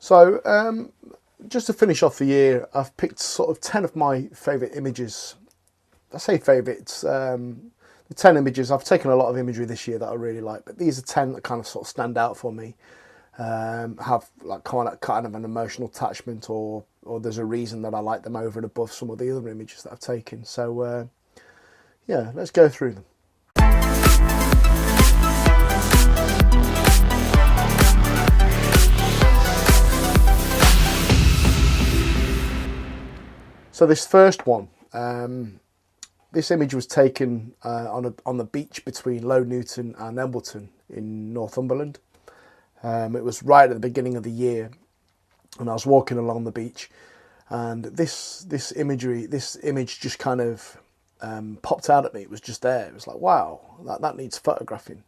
So, just to finish off the year, I've picked sort of 10 of my favourite images. I say favourites, the 10 images. I've taken a lot of imagery this year that I really like, but these are 10 that kind of sort of stand out for me. Have like kind of an emotional attachment, or there's a reason that I like them over and above some of the other images that I've taken. So, yeah, let's go through them. So this first one, this image was taken on the beach between Low Newton and Embleton in Northumberland. It was right at the beginning of the year, and I was walking along the beach, and this image just kind of popped out at me. It was just there. It was like, wow, that needs photographing.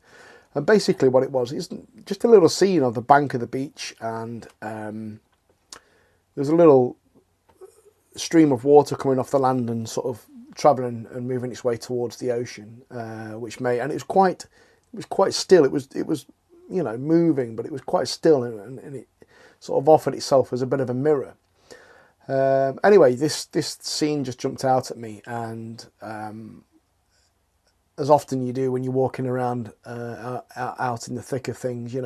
And basically, what it was is just a little scene of the bank of the beach, and there's a little stream of water coming off the land and sort of travelling and moving its way towards the ocean, and it was quite still. It was moving, but it was quite still, and it sort of offered itself as a bit of a mirror. Anyway, this scene just jumped out at me, and as often you do when you're walking around out in the thick of things,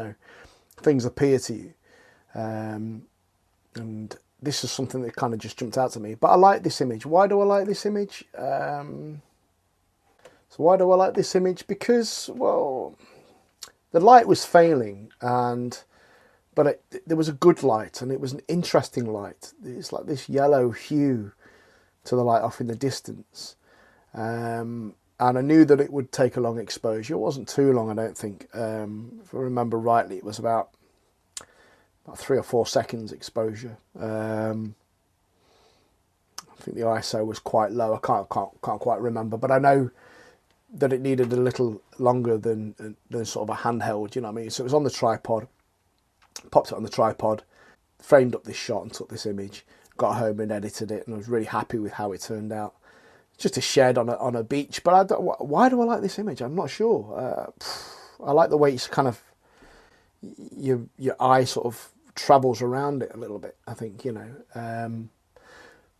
things appear to you, and this is something that kind of just jumped out to me. But I like this image. Why do I like this image? Because, well, the light was failing, but there was a good light, and it was an interesting light. It's like this yellow hue to the light off in the distance. And I knew that it would take a long exposure. It wasn't too long, I don't think. If I remember rightly, it was about 3 or 4 seconds exposure. I think the ISO was quite low. I can't quite remember, but I know that it needed a little longer than sort of a handheld. You know what I mean? So it was on the tripod. Popped it on the tripod, framed up this shot, and took this image. Got home and edited it, and I was really happy with how it turned out. Just a shed on a beach, but why do I like this image? I'm not sure. I like the way it's kind of your eye sort of travels around it a little bit, I think,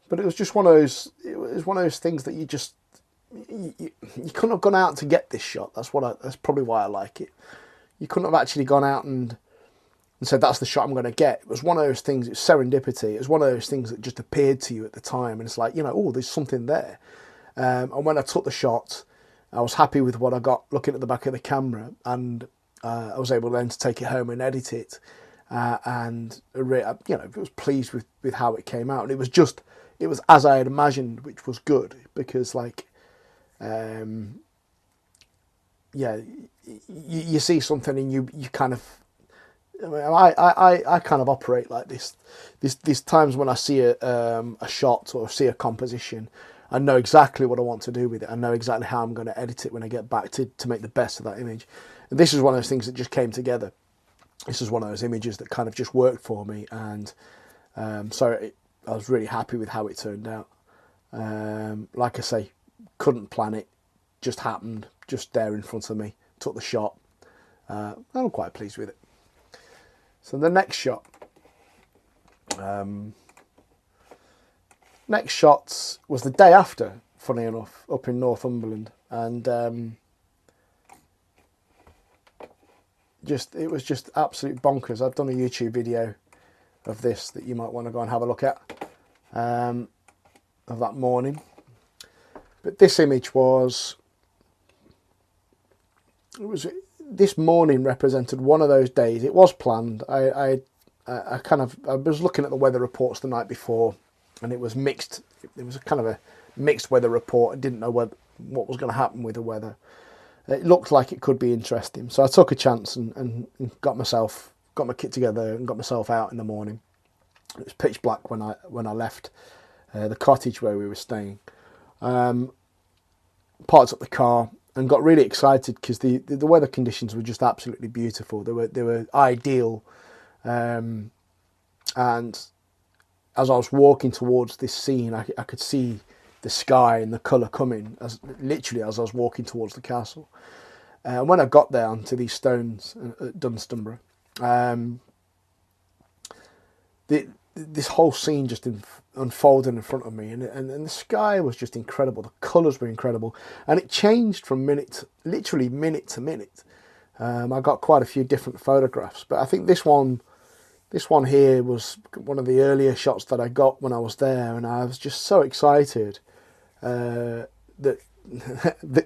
but it was just one of those things that you couldn't have gone out to get this shot. That's probably why I like it. You couldn't have actually gone out and said, that's the shot I'm going to get. It was one of those things. It's serendipity. It was one of those things that just appeared to you at the time, and it's like, oh, there's something there. And when I took the shot, I was happy with what I got looking at the back of the camera, and I was able then to take it home and edit it. And I was pleased with how it came out, and it was as I had imagined, which was good, because you see something and you kind of, I kind of operate like this. These times when I see a shot or see a composition, I know exactly what I want to do with it. I know exactly how I'm going to edit it when I get back to make the best of that image. And this is one of those things that just came together. This is one of those images that kind of just worked for me, and I was really happy with how it turned out. Like I say, couldn't plan it, just happened, just there in front of me, took the shot. I'm quite pleased with it. So the next shot. Next shot was the day after, funny enough, up in Northumberland, and it was just absolute bonkers. I've done a YouTube video of this that you might want to go and have a look at, of that morning. But this image this morning represented one of those days. It was planned. I was looking at the weather reports the night before, and it was mixed. It was kind of a mixed weather report. I didn't know what was going to happen with the weather. It looked like it could be interesting, so I took a chance and got my kit together and got myself out in the morning. It was pitch black when I left the cottage where we were staying. Parked up the car and got really excited because the weather conditions were just absolutely beautiful. They were ideal, and as I was walking towards this scene, I could see the sky and the colour coming as I was walking towards the castle. And when I got down to these stones at Dunstanburgh, this whole scene just unfolded in front of me, and the sky was just incredible. The colours were incredible, and it changed from literally minute to minute. I got quite a few different photographs, but I think this one here was one of the earlier shots that I got when I was there, and I was just so excited that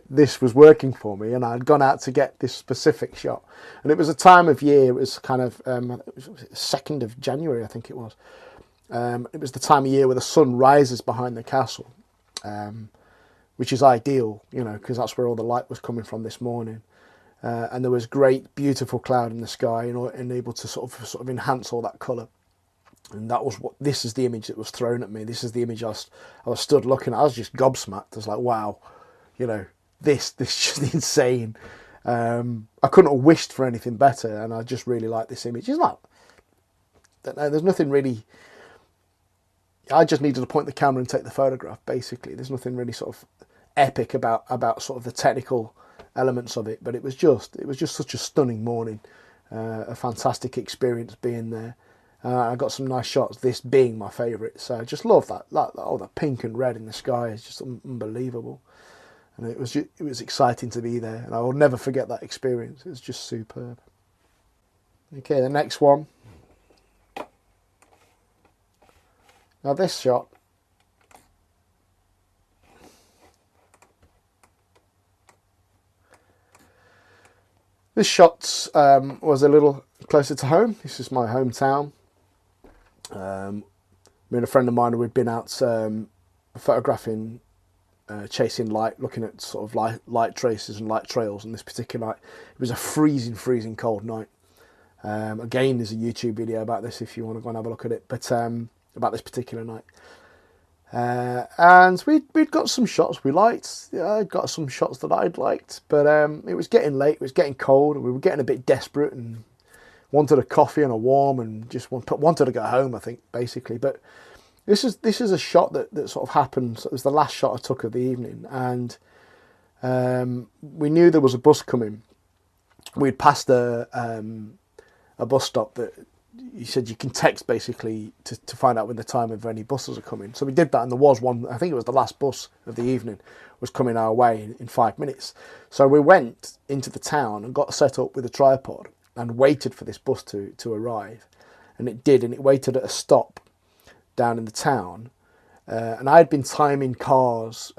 this was working for me, and I'd gone out to get this specific shot. And it was a time of year, it was kind of it was 2nd of January, I think it was. It was the time of year where the sun rises behind the castle, which is ideal, you know, because that's where all the light was coming from this morning. And there was great, beautiful cloud in the sky, you know, and able to sort of enhance all that colour. And that was this is the image that was thrown at me. This is the image I was stood looking at. I was just gobsmacked. I was like, wow, you know, this is just insane. I couldn't have wished for anything better, and I just really like this image. It's not, there's nothing really, I just needed to point the camera and take the photograph, basically. There's nothing really sort of epic about sort of the technical elements of it, but it was just such a stunning morning, a fantastic experience being there. I got some nice shots, this being my favourite, so I just love that all the pink and red in the sky is just unbelievable, and it was exciting to be there, and I will never forget that experience. It was just superb. Okay, the next one. Now this shot, was a little closer to home. This is my hometown. Me and a friend of mine, we'd been out photographing, chasing light, looking at sort of light traces and light trails on this particular night. It was a freezing cold night. Again, there's a YouTube video about this if you want to go and have a look at it, but about this particular night. And we'd got some shots we liked. I got some shots that I'd liked, but it was getting late, it was getting cold, and we were getting a bit desperate and wanted a coffee and a warm, and just wanted to go home, I think, basically. But this is a shot that sort of happened. So it was the last shot I took of the evening, and we knew there was a bus coming. We'd passed a bus stop that he said you can text basically to find out when the time of any buses are coming. So we did that, and there was one, I think it was the last bus of the evening, was coming our way in 5 minutes. So we went into the town and got set up with a tripod and waited for this bus to arrive. And it did, and it waited at a stop down in the town. And I had been timing cars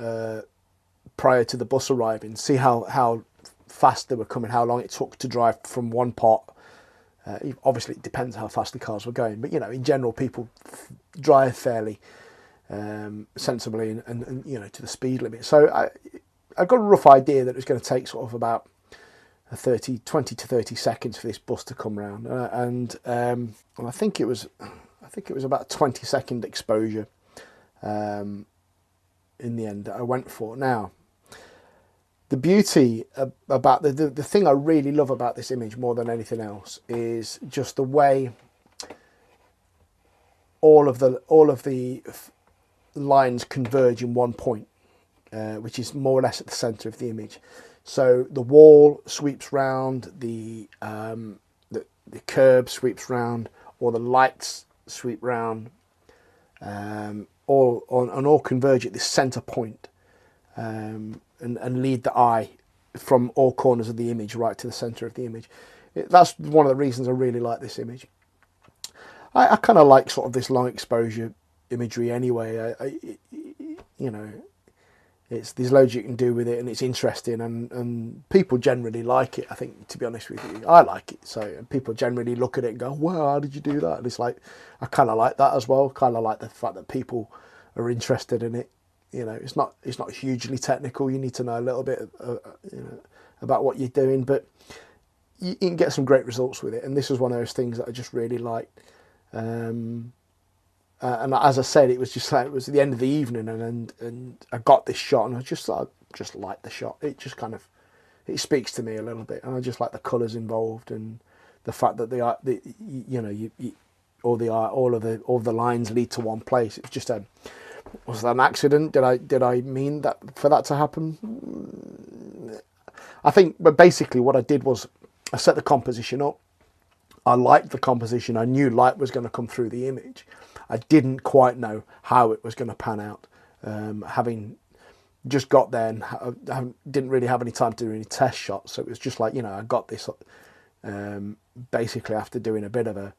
prior to the bus arriving, see how fast they were coming, how long it took to drive from one part. Obviously, it depends how fast the cars were going, but you know, in general, people drive fairly sensibly and you know, to the speed limit. So I got a rough idea that it was going to take sort of about 20 to 30 seconds for this bus to come round, and I think it was about a 20-second exposure in the end that I went for. Now, the beauty about the thing I really love about this image more than anything else is just the way all of the lines converge in one point, which is more or less at the centre of the image. So the wall sweeps round, the curb sweeps round, or the lights sweep round, all converge at this centre point. And lead the eye from all corners of the image right to the centre of the image. That's one of the reasons I really like this image. I kind of like sort of this long exposure imagery anyway. You know, there's loads you can do with it, and it's interesting, and people generally like it. I think, to be honest with you, I like it. So people generally look at it and go, "Wow, how did you do that?" And it's like, I kind of like that as well. Kind of like the fact that people are interested in it. You know, it's not hugely technical. You need to know a little bit, you know, about what you're doing, but you can get some great results with it. And this was one of those things that I just really liked. And as I said, it was just like, it was at the end of the evening, and I got this shot, and I just liked the shot. It just kind of, it speaks to me a little bit, and I just like the colours involved, and the fact that all the lines lead to one place. It was just was that an accident? Did I mean that for that to happen? I think, but basically what I did was I set the composition up. I liked the composition. I knew light was going to come through the image. I didn't quite know how it was going to pan out. Having just got there and didn't really have any time to do any test shots, so it was just like, you know, I got this basically after doing a bit of a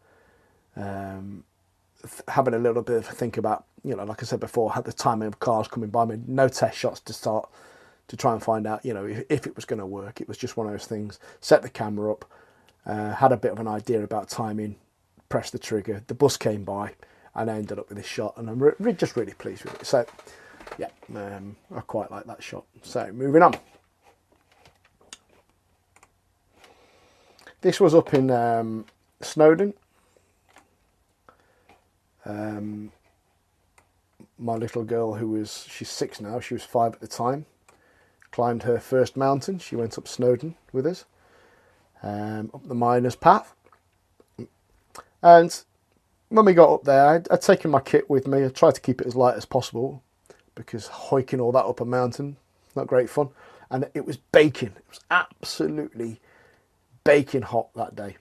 having a little bit of a think about, you know, like I said before, had the timing of cars coming by me, no test shots to start to try and find out, you know, if it was going to work. It was just one of those things. Set the camera up, had a bit of an idea about timing, pressed the trigger, the bus came by, and I ended up with this shot, and I'm just really pleased with it. So yeah, I quite like that shot. So moving on. This was up in Snowdon. My little girl, she's 6 now, she was 5 at the time, climbed her first mountain. She went up Snowdon with us, up the Miners Path. And when we got up there, I'd taken my kit with me. I tried to keep it as light as possible, because hiking all that up a mountain, not great fun. And it was baking. It was absolutely baking hot that day.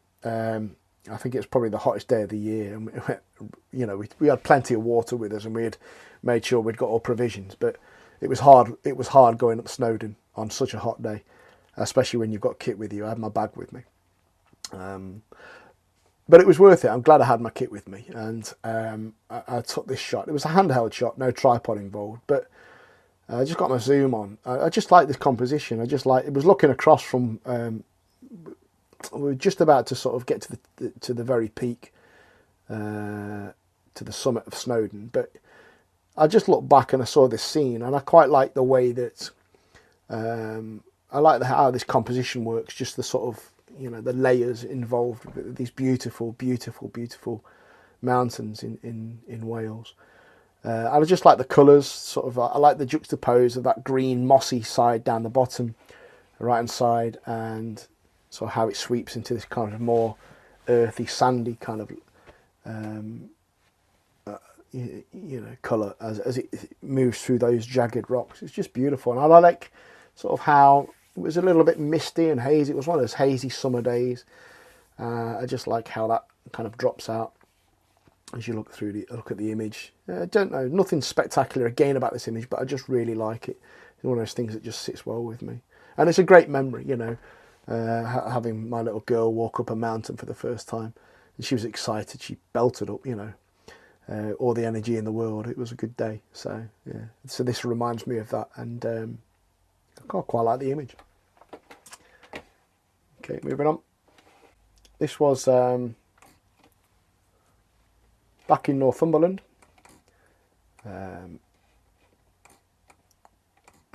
I think it was probably the hottest day of the year. And you know, we had plenty of water with us, and we had made sure we'd got all provisions. But it was hard. It was hard going up Snowdon on such a hot day, especially when you've got kit with you. I had my bag with me. But it was worth it. I'm glad I had my kit with me, and I took this shot. It was a handheld shot, no tripod involved, but I just got my zoom on. I just like this composition. It was looking across from. We were just about to sort of get to the very peak, to the summit of Snowdon, but I just looked back and I saw this scene, and I quite like the way that I like how this composition works. Just the sort of, you know, the layers involved with these beautiful, beautiful, beautiful mountains in Wales. I just like the colours. Sort of, I like the juxtapose of that green mossy side down the bottom, right hand side, and so how it sweeps into this kind of more earthy, sandy kind of you know, colour as it moves through those jagged rocks. It's just beautiful, and I like sort of how it was a little bit misty and hazy. It was one of those hazy summer days. I just like how that kind of drops out as you look at the image. I don't know, nothing spectacular again about this image, but I just really like it. It's one of those things that just sits well with me, and it's a great memory, you know. Having my little girl walk up a mountain for the first time, and she was excited. She belted up, you know, all the energy in the world. It was a good day. So yeah, so this reminds me of that, and I quite like the image. Okay, moving on. This was back in Northumberland. I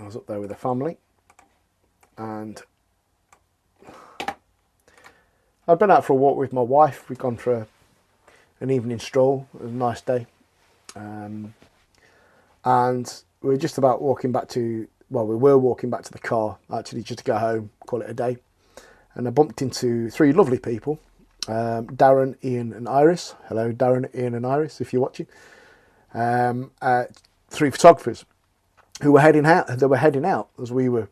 was up there with a family, and I'd been out for a walk with my wife. We'd gone for an evening stroll. It was a nice day. And we were just about walking back to, well, we were walking back to the car, actually, just to go home, call it a day. And I bumped into 3 lovely people, Darren, Ian and Iris. Hello, Darren, Ian and Iris, if you're watching. 3 photographers who were heading out. They were heading out as we were,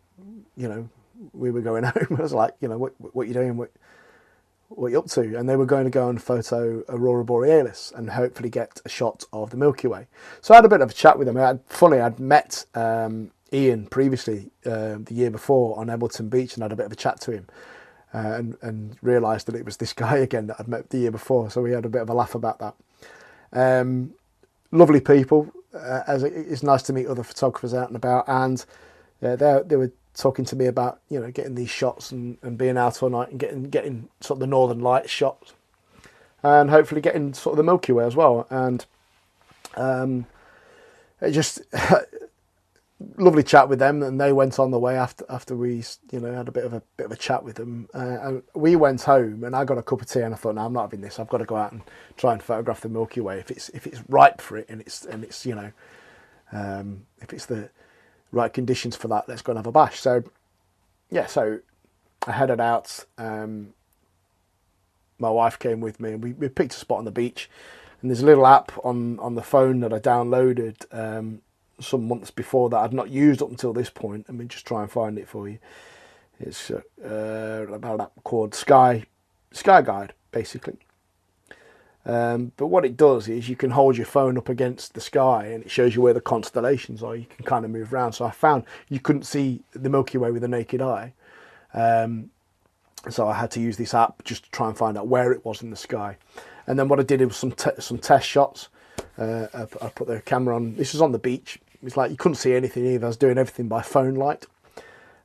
you know, we were going home. I was like, you know, what are you doing? What are you up to? And they were going to go and photo Aurora Borealis and hopefully get a shot of the Milky Way. So I had a bit of a chat with them. I'd met Ian previously the year before on Embleton Beach, and had a bit of a chat to him, and realised that it was this guy again that I'd met the year before. So we had a bit of a laugh about that. Lovely people. It's nice to meet other photographers out and about, and they were talking to me about, you know, getting these shots and being out all night and getting sort of the Northern Lights shots, and hopefully getting sort of the Milky Way as well. And it just lovely chat with them, and they went on the way after we, you know, had a bit of a chat with them. And we went home, and I got a cup of tea, and I thought, no, I'm not having this. I've got to go out and try and photograph the Milky Way if it's ripe for it, and it's you know, if it's the right conditions for that, let's go and have a bash. So yeah, so I headed out. My wife came with me, and we picked a spot on the beach. And there's a little app on the phone that I downloaded some months before that I'd not used up until this point. Let me just try and find it for you. It's called Sky Guide. basically. But what it does is you can hold your phone up against the sky and it shows you where the constellations are. You can kind of move around. So I found you couldn't see the Milky Way with the naked eye. So I had to use this app just to try and find out where it was in the sky. And then what I did was some test shots. I put the camera on. This was on the beach. It's like you couldn't see anything either. I was doing everything by phone light.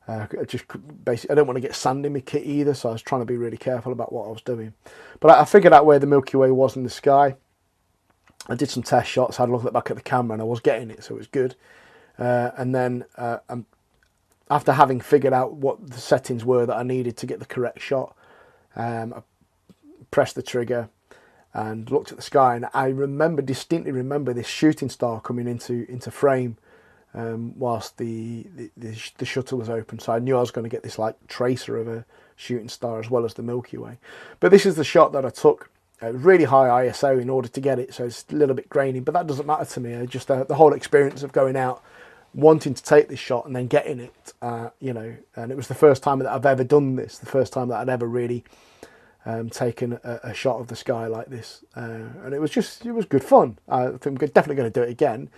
I don't want to get sand in my kit either, so I was trying to be really careful about what I was doing. But I figured out where the Milky Way was in the sky. I did some test shots, had a look back at the camera, and I was getting it, so it was good. And then after having figured out what the settings were that I needed to get the correct shot, I pressed the trigger and looked at the sky, and I distinctly remember this shooting star coming into frame. Whilst the shutter was open, so I knew I was going to get this like tracer of a shooting star as well as the Milky Way. But this is the shot that I took, really high ISO in order to get it, so it's a little bit grainy, but that doesn't matter to me. Just the whole experience of going out, wanting to take this shot and then getting it, and it was the first time that I've ever done this, the first time that I'd ever really taken a shot of the sky like this, and it was good fun. I think I'm definitely going to do it again.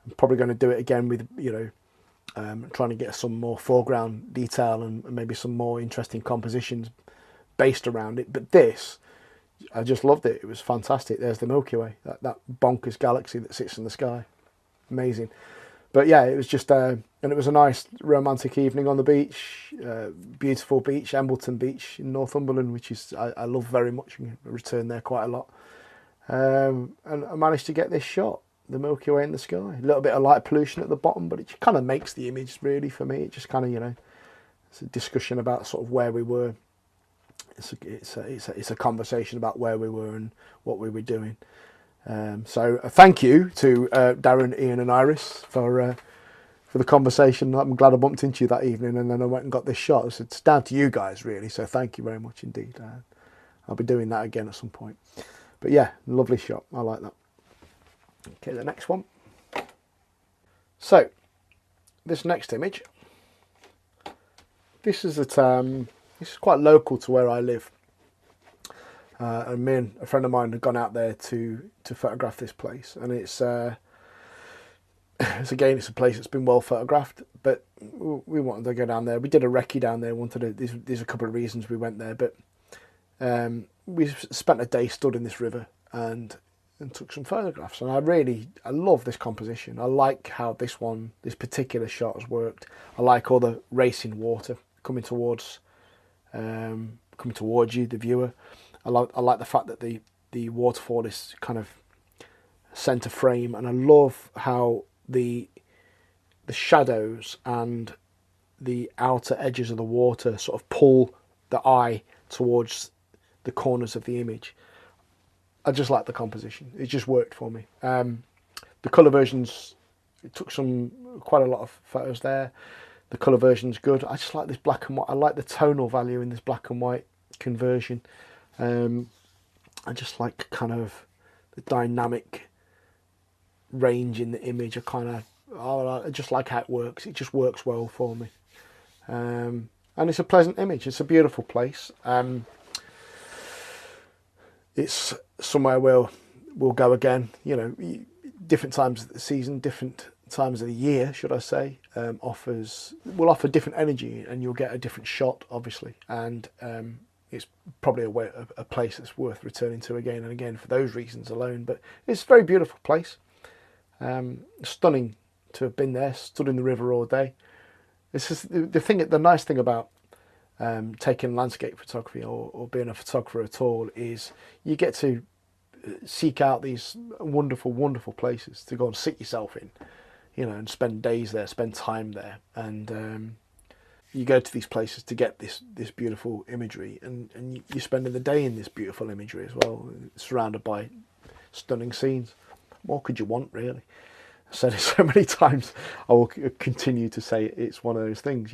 I'm probably going to do it again with, trying to get some more foreground detail and maybe some more interesting compositions based around it. But this, I just loved it. It was fantastic. There's the Milky Way, that bonkers galaxy that sits in the sky. Amazing. But yeah, it was just, and it was a nice romantic evening on the beach, beautiful beach, Embleton Beach in Northumberland, which is, I love very much. I return there quite a lot. And I managed to get this shot. The Milky Way in the sky. A little bit of light pollution at the bottom, but it kind of makes the image really for me. It just kind of, it's a discussion about sort of where we were. It's a conversation about where we were and what we were doing. So thank you to Darren, Ian, and Iris for the conversation. I'm glad I bumped into you that evening, and then I went and got this shot. So it's down to you guys really. So thank you very much indeed. I'll be doing that again at some point. But yeah, lovely shot. I like that. Okay, the next one. So, this next image. This is this is quite local to where I live. And me and a friend of mine had gone out there to photograph this place, and it's a place that's been well photographed. But we wanted to go down there. We did a recce down there. There's a couple of reasons we went there, but we spent a day stood in this river and took some photographs, and I love this composition. I like how this particular shot has worked. I like all the racing water coming towards you, the viewer. I like the fact that the waterfall is kind of center frame, and I love how the shadows and the outer edges of the water sort of pull the eye towards the corners of the image. I just like the composition. It just worked for me. The colour versions, it took quite a lot of photos there. The colour version's good. I just like this black and white. I like the tonal value in this black and white conversion. I just like kind of the dynamic range in the image. I just like how it works. It just works well for me. And it's a pleasant image. It's a beautiful place. It's somewhere we'll go again. Different times of the season, different times of the year, should I say, will offer different energy, and you'll get a different shot, obviously. And it's probably a place that's worth returning to again and again for those reasons alone. But it's a very beautiful place. Stunning to have been there, stood in the river all day. This is the nice thing about taking landscape photography or being a photographer at all is you get to seek out these wonderful, wonderful places to go and sit yourself in, and spend days there, spend time there, and you go to these places to get this beautiful imagery, and you're spending the day in this beautiful imagery as well, surrounded by stunning scenes. What could you want, really? I've said it so many times. I will continue to say it's one of those things.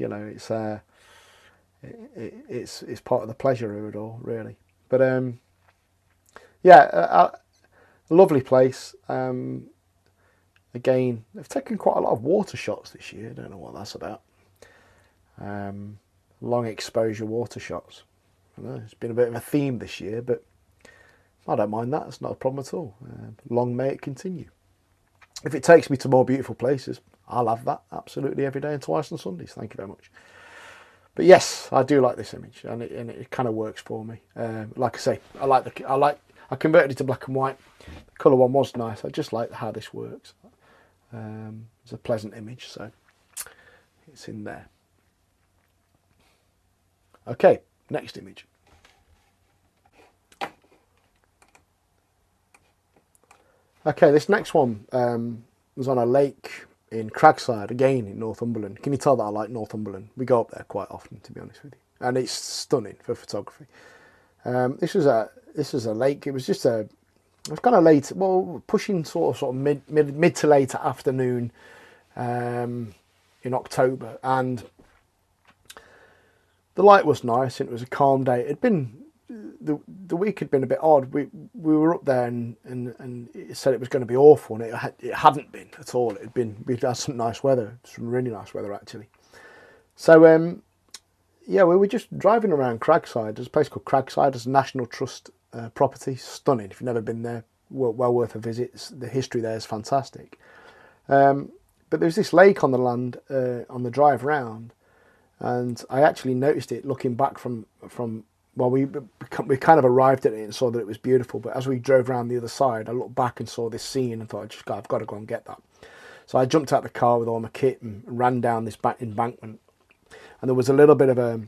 It's part of the pleasure of it all, really. But a lovely place. Again, they've taken quite a lot of water shots this year. I don't know what that's about. Long exposure water shots. I don't know, it's been a bit of a theme this year, but I don't mind that. It's not a problem at all. Long may it continue. If it takes me to more beautiful places, I'll have that absolutely every day and twice on Sundays. Thank you very much. But yes, I do like this image, and it kind of works for me. Like I say, I converted it to black and white. The colour one was nice. I just like how this works. It's a pleasant image, so it's in there. Okay, next image. Okay, this next one was on a lake in Cragside, again in Northumberland. Can you tell that I like Northumberland? We go up there quite often, to be honest with you, and it's stunning for photography. This was a lake. It was kind of late, well, pushing sort of mid to late afternoon in October, and the light was nice and it was a calm day. It'd been the week had been a bit odd. We were up there and it said it was going to be awful, and it hadn't been at all. We'd had some nice weather, some really nice weather actually. So yeah, we were just driving around Cragside. There's a place called Cragside. It's a National Trust property. Stunning. If you've never been there, well worth a visit. The history there is fantastic. But there's this lake on the land on the drive round, and I actually noticed it looking back from. Well, we kind of arrived at it and saw that it was beautiful. But as we drove around the other side, I looked back and saw this scene and thought, I've got to go and get that. So I jumped out the car with all my kit and ran down this back embankment. And there was a little bit of how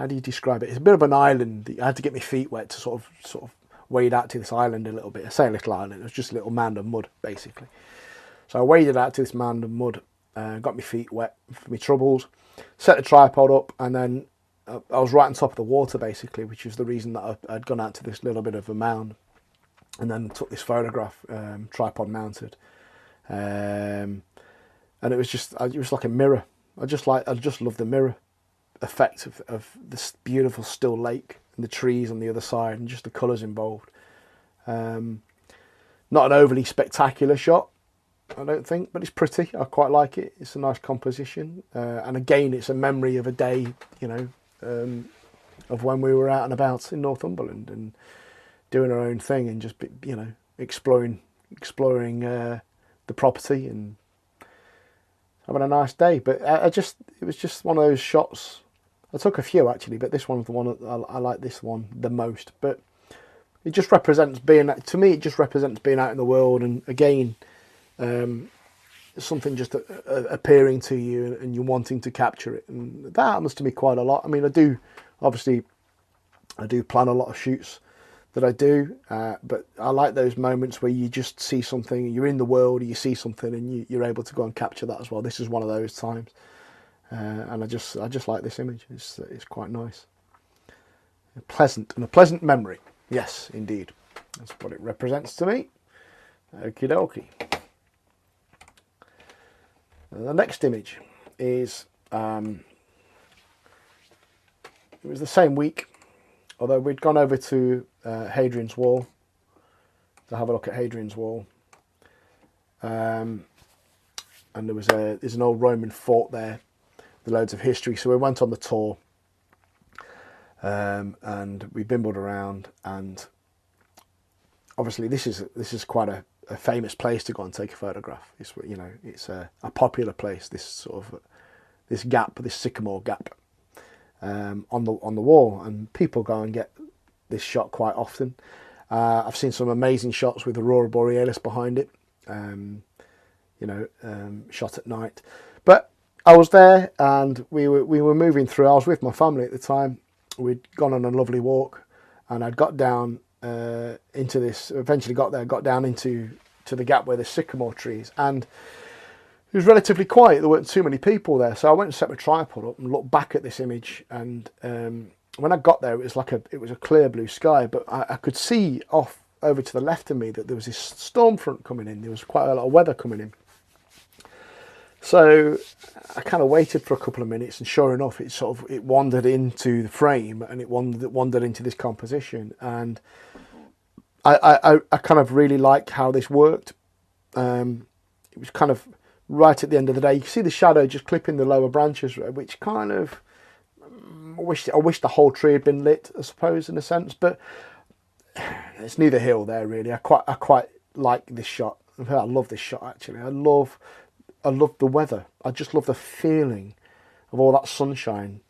do you describe it? It's a bit of an island. I had to get my feet wet to sort of wade out to this island a little bit. I say a little island. It was just a little mound of mud, basically. So I waded out to this mound of mud. Got my feet wet for my troubles, set the tripod up, and then I was right on top of the water basically, which is the reason that I'd gone out to this little bit of a mound, and then took this photograph, tripod mounted, and it was like a mirror. I just love the mirror effect of this beautiful still lake and the trees on the other side and just the colours involved. Not an overly spectacular shot, I don't think, but it's pretty. I quite like it. It's a nice composition, and again, it's a memory of a day, of when we were out and about in Northumberland and doing our own thing and just exploring the property and having a nice day. But it was just one of those shots. I took a few actually, but this one's the one I like this one the most. But it just represents being out in the world, and again. Something just appearing to you and you wanting to capture it, and that happens to me quite a lot. I mean, I do plan a lot of shoots that I do, but I like those moments where you just see something, you're in the world, you see something, and you're able to go and capture that as well. This is one of those times, and I just like this image. It's quite nice, a pleasant memory. Yes, indeed, that's what it represents to me. Okie dokie. The next image is, it was the same week, although we'd gone over to Hadrian's Wall to have a look at Hadrian's Wall. And there's an old Roman fort there with loads of history. So we went on the tour, and we bimbled around, and obviously this is quite a famous place to go and take a photograph. It's a popular place. This gap, this sycamore gap, on the wall, and people go and get this shot quite often. I've seen some amazing shots with Aurora Borealis behind it, shot at night. But I was there, and we were moving through. I was with my family at the time. We'd gone on a lovely walk, and I'd got down into this, eventually got down into the gap where there's sycamore trees, and it was relatively quiet. There weren't too many people there, so I went and set my tripod up and looked back at this image, and when I got there, it was a clear blue sky, but I could see off over to the left of me that there was this storm front coming in. There was quite a lot of weather coming in, so I kind of waited for a couple of minutes, and sure enough, it wandered into the frame, and it wandered into this composition, and I kind of really like how this worked. It was kind of right at the end of the day. You can see the shadow just clipping the lower branches, which kind of I wish the whole tree had been lit, I suppose, in a sense, but it's neither here or there really. I quite like this shot. I love this shot actually. I love the weather. I just love the feeling of all that sunshine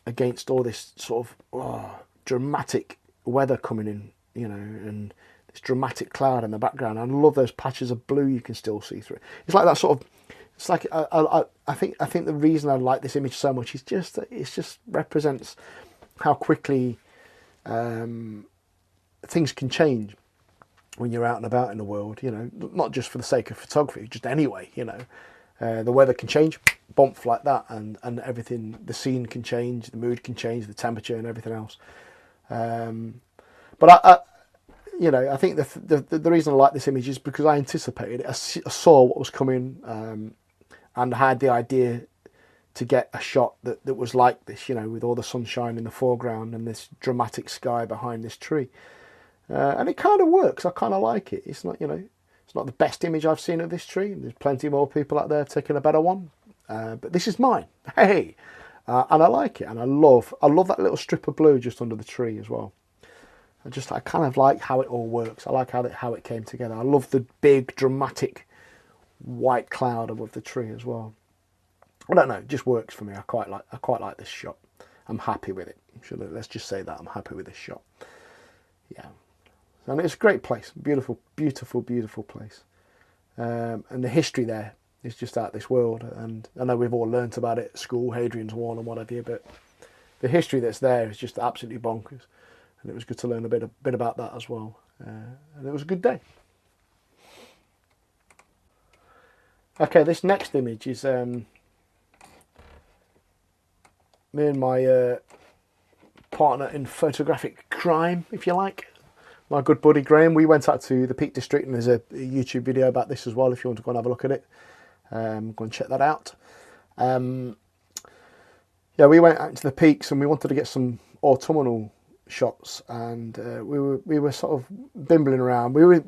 against all this sort of dramatic weather coming in, you know, and this dramatic cloud in the background. I love those patches of blue you can still see through. It's like that sort of. It's like I think the reason I like this image so much is just that it just represents how quickly things can change when you're out and about in the world. You know, not just for the sake of photography, just anyway. You know, the weather can change, bump like that, and everything. The scene can change, the mood can change, the temperature and everything else. But I you know, I think the reason I like this image is because I anticipated it. I saw what was coming. And I had the idea to get a shot that was like this, you know, with all the sunshine in the foreground and this dramatic sky behind this tree. And it kind of works. I kind of like it. It's not, you know, it's not the best image I've seen of this tree. There's plenty more people out there taking a better one. But this is mine. Hey! And I like it. And I love that little strip of blue just under the tree as well. I kind of like how it all works. I like how it came together. I love the big, dramatic white cloud above the tree as well. I don't know, it just works for me. I quite like this shot. I'm happy with it. Let's just say that I'm happy with this shot. Yeah, and it's a great place, beautiful, beautiful, beautiful place. And the history there is just out of this world. And I know we've all learnt about it at school, Hadrian's Wall and what have you, but the history that's there is just absolutely bonkers. And it was good to learn a bit about that as well. And it was a good day. Okay, this next image is me and my partner in photographic crime, if you like, my good buddy Graham. We went out to the Peak District, and there's a YouTube video about this as well if you want to go and have a look at it. Go and check that out. Yeah, we went out to the peaks and we wanted to get some autumnal shots, and we were sort of bimbling around. We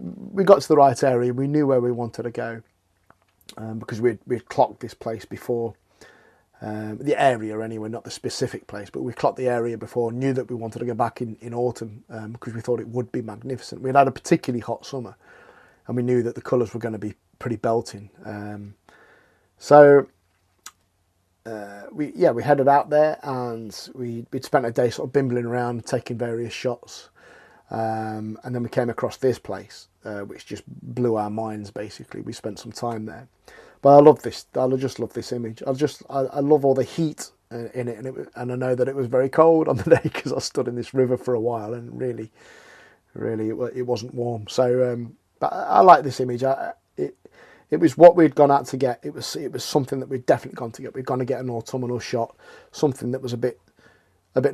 got to the right area. We knew where we wanted to go. Because we'd clocked this place before, the area anyway, not the specific place, but we clocked the area before, knew that we wanted to go back in autumn because we thought it would be magnificent. We'd had a particularly hot summer and we knew that the colours were going to be pretty belting. So we headed out there, and we'd spent a day sort of bimbling around, taking various shots. And then we came across this place, which just blew our minds. Basically, we spent some time there. But I love this. I just love this image. I love all the heat in it, and I know that it was very cold on the day because I stood in this river for a while, and really, it wasn't warm. So, but I like this image. It was what we'd gone out to get. It was something that we'd definitely gone to get. We'd gone to get an autumnal shot, something that was a bit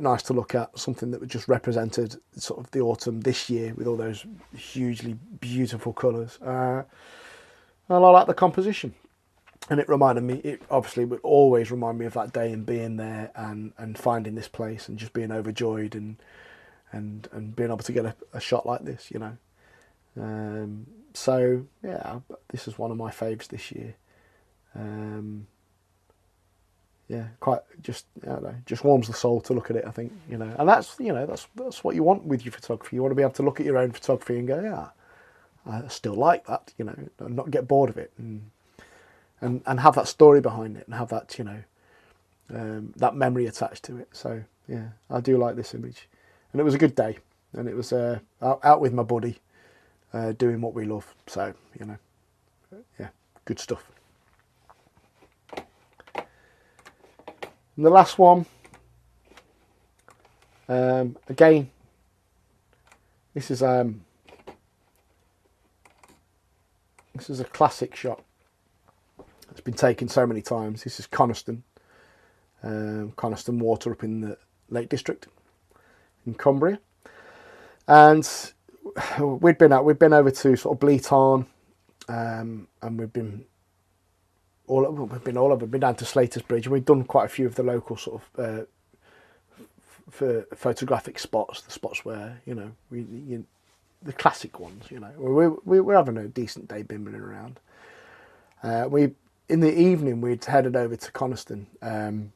nice to look at, something that just represented sort of the autumn this year with all those hugely beautiful colours. And I like the composition. And it reminded me, it obviously would always remind me of that day and being there and finding this place and just being overjoyed and being able to get a shot like this, you know. So, yeah, this is one of my faves this year. Yeah, quite just, I don't know, just warms the soul to look at it, I think, you know. And that's, you know, that's what you want with your photography. You want to be able to look at your own photography and go, yeah, I still like that, you know, and not get bored of it, and have that story behind it, and have that, you know, that memory attached to it. So, yeah, I do like this image. And it was a good day, and it was out with my buddy, doing what we love. So, you know, yeah, good stuff. And the last one, again, this is a classic shot. It's been taken so many times. This is Coniston Water up in the Lake District in Cumbria, and we'd been over to sort of Bleat Tarn, and we've been all over. We've been down to Slater's Bridge, and we've done quite a few of the local sort of for photographic spots, the spots where, you know, the classic ones, you know. We're having a decent day bimbling around. In the evening we'd headed over to Coniston, and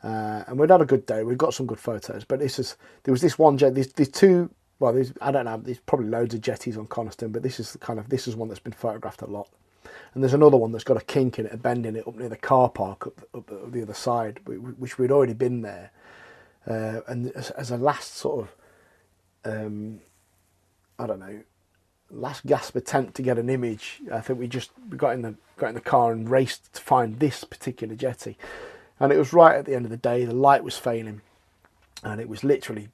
And we'd had a good day. We'd got some good photos. But there was this one jetty. There's two. Well, I don't know. There's probably loads of jetties on Coniston, but this is one that's been photographed a lot. And there's another one that's got a kink in it, a bend in it, up near the car park up the other side, which we'd already been there. And as a last sort of, I don't know, last gasp attempt to get an image, I think we got in the car and raced to find this particular jetty. And it was right at the end of the day. The light was failing, and it was literally,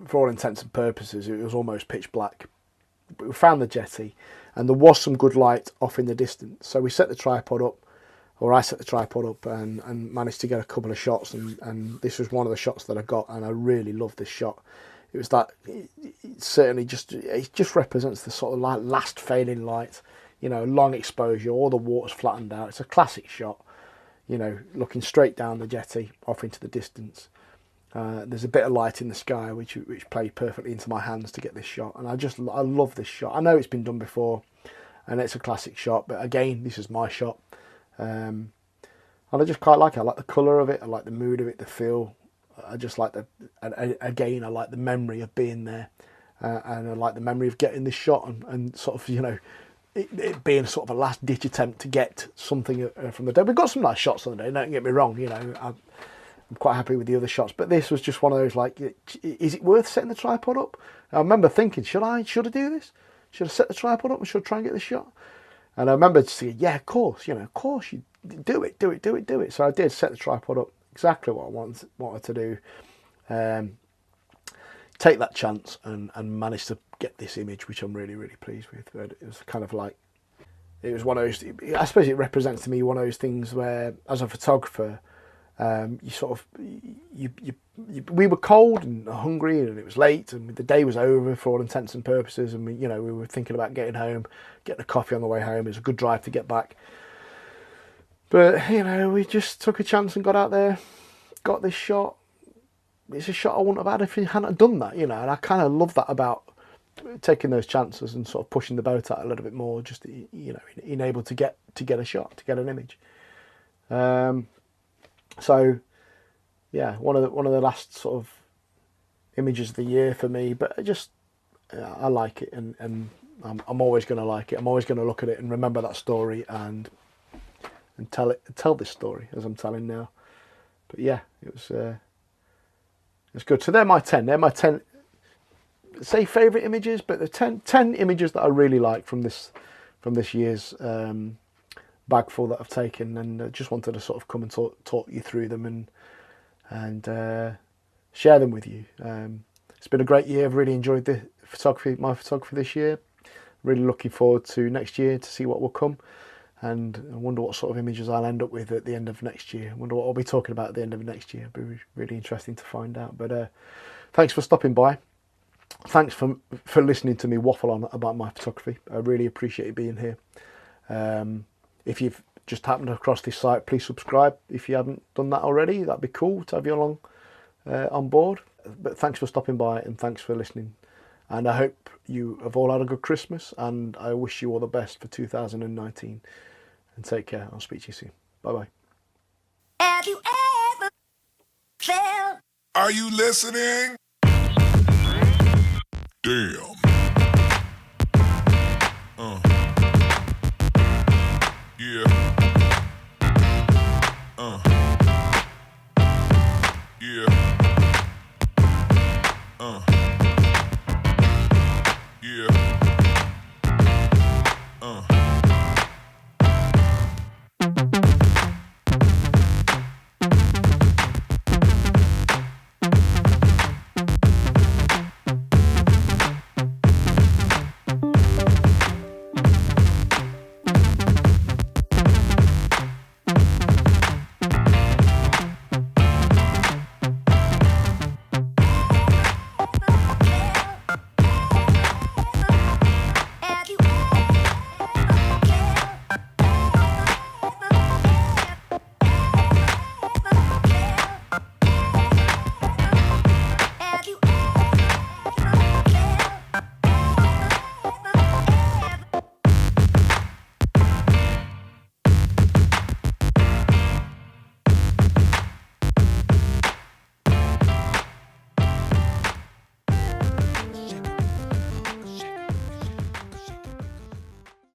for all intents and purposes, it was almost pitch black. But we found the jetty, and there was some good light off in the distance. So we set the tripod up, or I set the tripod up, and managed to get a couple of shots. And this was one of the shots that I got, and I really loved this shot. It was that it just represents the sort of like last fading light, long exposure, all the water's flattened out. It's a classic shot, looking straight down the jetty off into the distance. There's a bit of light in the sky which played perfectly into my hands to get this shot, and I love this shot. I know it's been done before, and it's a classic shot, but again, this is my shot, and I just quite like it. I like the colour of it, I like the mood of it, the feel. I just like I like the memory of being there, and I like the memory of getting this shot, and sort of it being sort of a last ditch attempt to get something from the day. We got some nice shots on the day, don't get me wrong. I'm quite happy with the other shots, but this was just one of those, like, is it worth setting the tripod up? I remember thinking, should I do this? Should I set the tripod up and should I try and get this shot? And I remember saying, yeah, of course, you do it. So I did set the tripod up, exactly what I wanted to do. Take that chance and manage to get this image, which I'm really, really pleased with. But it was kind of like, it was one of those, I suppose it represents to me one of those things where, as a photographer, we were cold and hungry, and it was late, and the day was over for all intents and purposes, and we were thinking about getting home, getting a coffee on the way home. It was a good drive to get back, but we just took a chance and got out there, got this shot. It's a shot I wouldn't have had if you hadn't done that, and I kind of love that about taking those chances and sort of pushing the boat out a little bit more, just being able to get a shot, to get an image. So, yeah, one of the last sort of images of the year for me. But I like it, and I'm always going to like it. I'm always going to look at it and remember that story and tell this story as I'm telling now. But yeah, it's good. So they're my 10. They're my 10. Say favourite images, but the 10 images that I really like from this year's bagful that I've taken, and I just wanted to sort of come and talk you through them and share them with you. It's been a great year. I've really enjoyed my photography this year. Really looking forward to next year to see what will come, and I wonder what sort of images I'll end up with at the end of next year. I wonder what I'll be talking about at the end of next year. It'll be really interesting to find out. But thanks for stopping by. Thanks for listening to me waffle on about my photography. I really appreciate you being here. If you've just happened across this site, please subscribe. If you haven't done that already, that'd be cool to have you along on board. But thanks for stopping by, and thanks for listening. And I hope you have all had a good Christmas, and I wish you all the best for 2019. And take care. I'll speak to you soon. Bye-bye. Have you ever felt? Are you listening? Damn. Yeah. Yeah.